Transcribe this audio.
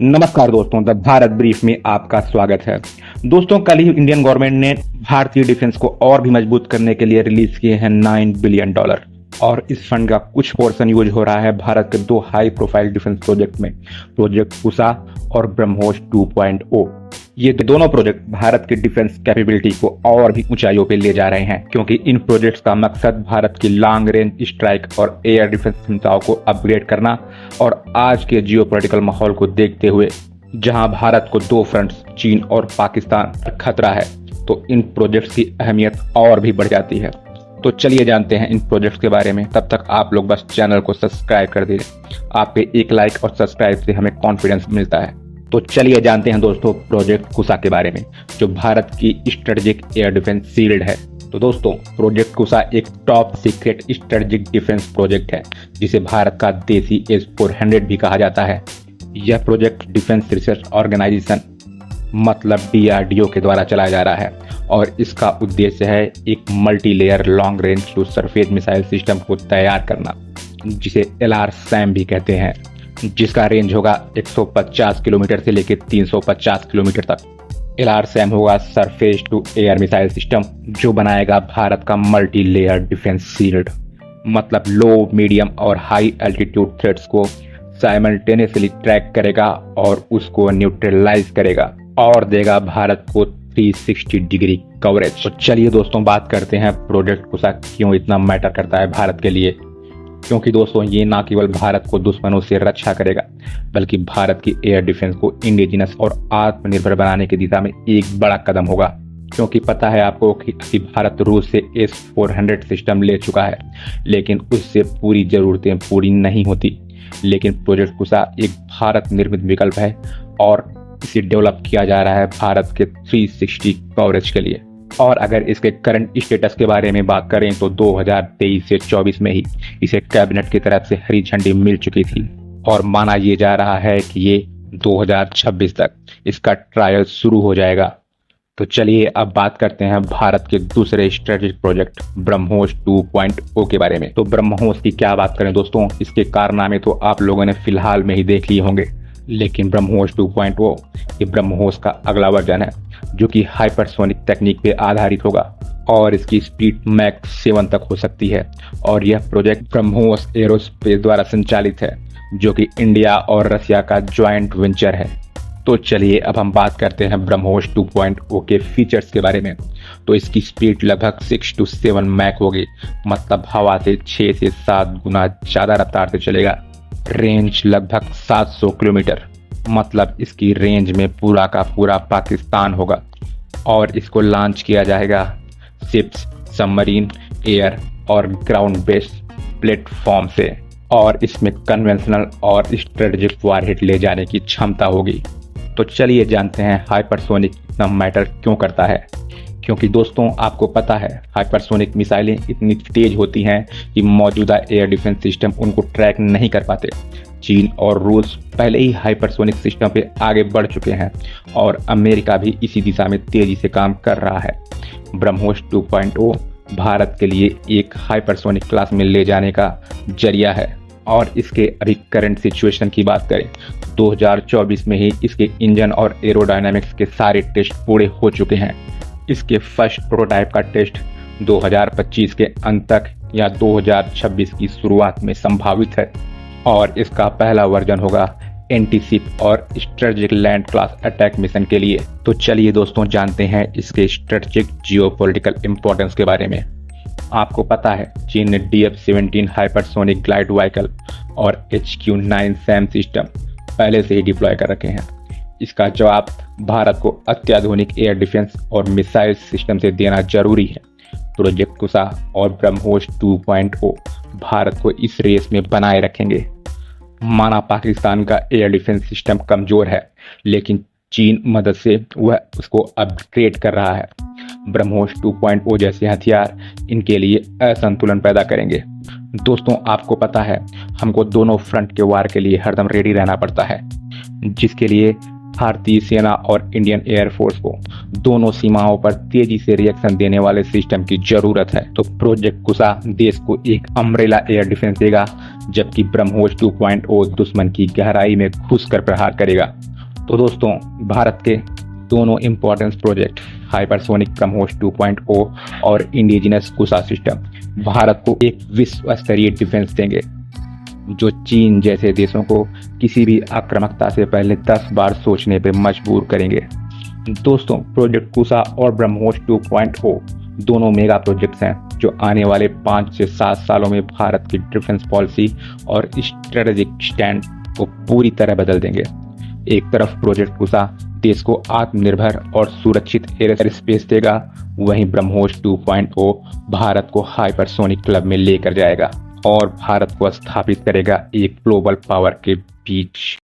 नमस्कार दोस्तों, the Bharat brief में आपका स्वागत है। दोस्तों, कल ही इंडियन गवर्नमेंट ने भारतीय डिफेंस को और भी मजबूत करने के लिए रिलीज किए हैं $9 बिलियन और इस फंड का कुछ पोर्शन यूज हो रहा है भारत के दो हाई प्रोफाइल डिफेंस प्रोजेक्ट में, प्रोजेक्ट कुसा और ब्रह्मोस 2.0। ये दोनों प्रोजेक्ट भारत की डिफेंस कैपेबिलिटी को और भी ऊंचाइयों पे ले जा रहे हैं, क्योंकि इन प्रोजेक्ट्स का मकसद भारत की लॉन्ग रेंज स्ट्राइक और एयर डिफेंस क्षमताओं को अपग्रेड करना और आज के जियोपॉलिटिकल माहौल को देखते हुए जहां भारत को दो फ्रंट्स चीन और पाकिस्तान पर खतरा है, तो इन प्रोजेक्ट्स की अहमियत और भी बढ़ जाती है। तो चलिए जानते हैं इन प्रोजेक्ट्स के बारे में। तब तक आप लोग बस चैनल को सब्सक्राइब कर दीजिए। आपके एक लाइक और सब्सक्राइब से हमें कॉन्फिडेंस मिलता है। तो चलिए जानते हैं दोस्तों प्रोजेक्ट कुसा के बारे में, जो भारत की स्ट्रेटेजिक एयर डिफेंस शील्ड है। तो दोस्तों, प्रोजेक्ट कुसा एक top secret strategic defence project है, जिसे भारत का देसी S-400 भी कहा जाता है। यह प्रोजेक्ट डिफेंस रिसर्च ऑर्गेनाइजेशन मतलब DRDO के द्वारा चलाया जा रहा है और इसका उद्देश्य है एक multi layer long range to surface missile system को तैयार करना, जिसे LRSAM भी कहते हैं, जिसका रेंज होगा 150 किलोमीटर से लेकर 350 किलोमीटर तक। LRSAM होगा surface to air missile system, जो बनाएगा भारत का मल्टी लेयर डिफेंस शील्ड, मतलब लो, मीडियम और हाई एल्टीट्यूड थ्रेट्स को साइमल्टेनियसली ट्रैक करेगा और उसको न्यूट्रलाइज करेगा और देगा भारत को 360 डिग्री कवरेज। तो चलिए दोस्तों, बात करते हैं प्रोजेक्ट कुसा क्यों इतना मैटर करता है भारत के लिए। क्योंकि दोस्तों, ये ना केवल भारत को दुश्मनों से रक्षा करेगा, बल्कि भारत की एयर डिफेंस को इंडिजिनस और आत्मनिर्भर बनाने की दिशा में एक बड़ा कदम होगा। क्योंकि पता है आपको कि भारत रूस से S-400 सिस्टम ले चुका है, लेकिन उससे पूरी जरूरतें पूरी नहीं होती। लेकिन प्रोजेक्ट कुसा एक भारत निर्मित विकल्प है और इसे डेवलप किया जा रहा है भारत के 360 कवरेज के लिए। और अगर इसके करंट स्टेटस के बारे में बात करें तो 2023 से 24 में ही इसे कैबिनेट की तरफ से हरी झंडी मिल चुकी थी और माना ये जा रहा है कि ये 2026 तक इसका ट्रायल शुरू हो जाएगा। तो चलिए अब बात करते हैं भारत के दूसरे स्ट्रेटेजिक प्रोजेक्ट ब्रह्मोस 2.0 के बारे में। तो ब्रह्मोस की क्या बात करें दोस्तों, इसके कारनामे तो आप लोगों ने फिलहाल में ही देख लिए होंगे, लेकिन ब्रह्मोस 2.0 ये ब्रह्मोस का अगला वर्जन है, जो कि हाइपरसोनिक तकनीक पे आधारित होगा और इसकी स्पीड मैक 7 तक हो सकती है। और यह प्रोजेक्ट ब्रह्मोस एरोस्पेस द्वारा संचालित है, जो कि इंडिया और रसिया का ज्वाइंट वेंचर है। तो चलिए अब हम बात करते हैं ब्रह्मोस 2.0 के फीचर्स के बारे में। तो इसकी स्पीड लगभग 6 to 7 मैक होगी, मतलब हवा से 6 से 7 गुना ज़्यादा रफ्तार से चलेगा। रेंज लगभग 700 किलोमीटर, मतलब इसकी रेंज में पूरा का पूरा पाकिस्तान होगा। और इसको लॉन्च किया जाएगा शिप्स, सबमरीन, एयर और ग्राउंड बेस्ड प्लेटफॉर्म से, और इसमें कन्वेंशनल और स्ट्रेटेजिक वॉरहेड ले जाने की क्षमता होगी। तो चलिए जानते हैं हाइपरसोनिक इतना मैटर क्यों करता है। क्योंकि दोस्तों, आपको पता है हाइपरसोनिक मिसाइलें इतनी तेज होती हैं कि मौजूदा एयर डिफेंस सिस्टम उनको ट्रैक नहीं कर पाते। चीन और रूस पहले ही हाइपरसोनिक सिस्टम पे आगे बढ़ चुके हैं और अमेरिका भी इसी दिशा में तेजी से काम कर रहा है। ब्रह्मोस 2.0 भारत के लिए एक हाइपरसोनिक क्लास में ले जाने का जरिया है। और इसके अभी करंट सिचुएशन की बात करें, 2024 में ही इसके इंजन और एरोडायनामिक्स के सारे टेस्ट पूरे हो चुके हैं। इसके फर्स्ट प्रोटोटाइप का टेस्ट 2025 के अंत तक या 2026 की शुरुआत में संभावित है और इसका पहला वर्जन होगा एंटीशिप और strategic land class attack mission के लिए। तो चलिए दोस्तों, जानते हैं इसके स्ट्रेटेजिक जियोपॉलिटिकल इंपॉर्टेंस के बारे में। आपको पता है चीन ने DF-17 हाइपरसोनिक ग्लाइड व्हीकल और HQ-9 SAM सिस्टम पहले से ही डिप्लॉय कर रखे हैं। इसका जवाब भारत को अत्याधुनिक एयर डिफेंस और मिसाइल सिस्टम से देना जरूरी है। प्रोजेक्ट कुसा और ब्रह्मोस 2.0 भारत को इस रेस में बनाए रखेंगे। माना पाकिस्तान का एयर डिफेंस सिस्टम कमजोर है, लेकिन चीन मदद से वह उसको अपग्रेड कर रहा है। ब्रह्मोस 2.0 जैसे हथियार इनके लिए असंतुलन पैदा करेंगे। दोस्तों, आपको पता है हमको दोनों फ्रंट के वार के लिए हरदम रेडी रहना पड़ता है, जिसके लिए भारतीय सेना और इंडियन एयरफोर्स को दोनों सीमाओं पर तेजी से रिएक्शन देने वाले सिस्टम की जरूरत है। तो प्रोजेक्ट कुसा देश को एक अम्ब्रेला एयर डिफेंस देगा, जबकि ब्रह्मोस 2.0 दुश्मन की गहराई में घुसकर प्रहार करेगा तो दोस्तों, भारत के दोनों इम्पोर्टेंट प्रोजेक्ट हाइपरसोनिक ब्रह्मोस 2.0 और इंडिजिनस कुसा सिस्टम भारत को एक विश्व स्तरीय डिफेंस देंगे, जो चीन जैसे देशों को किसी भी आक्रामकता से पहले 10 बार सोचने पर मजबूर करेंगे। दोस्तों, प्रोजेक्ट कुसा और ब्रह्मोस 2.0 दोनों मेगा प्रोजेक्ट्स हैं जो आने वाले 5 से 7 सालों में भारत की डिफेंस पॉलिसी और स्ट्रेटेजिक स्टैंड को पूरी तरह बदल देंगे। एक तरफ प्रोजेक्ट कुसा देश को आत्मनिर्भर और सुरक्षित एयर स्पेस देगा, वहीं ब्रह्मोस 2.0 भारत को हाइपरसोनिक क्लब में लेकर जाएगा और भारत को स्थापित करेगा एक ग्लोबल पावर के बीच।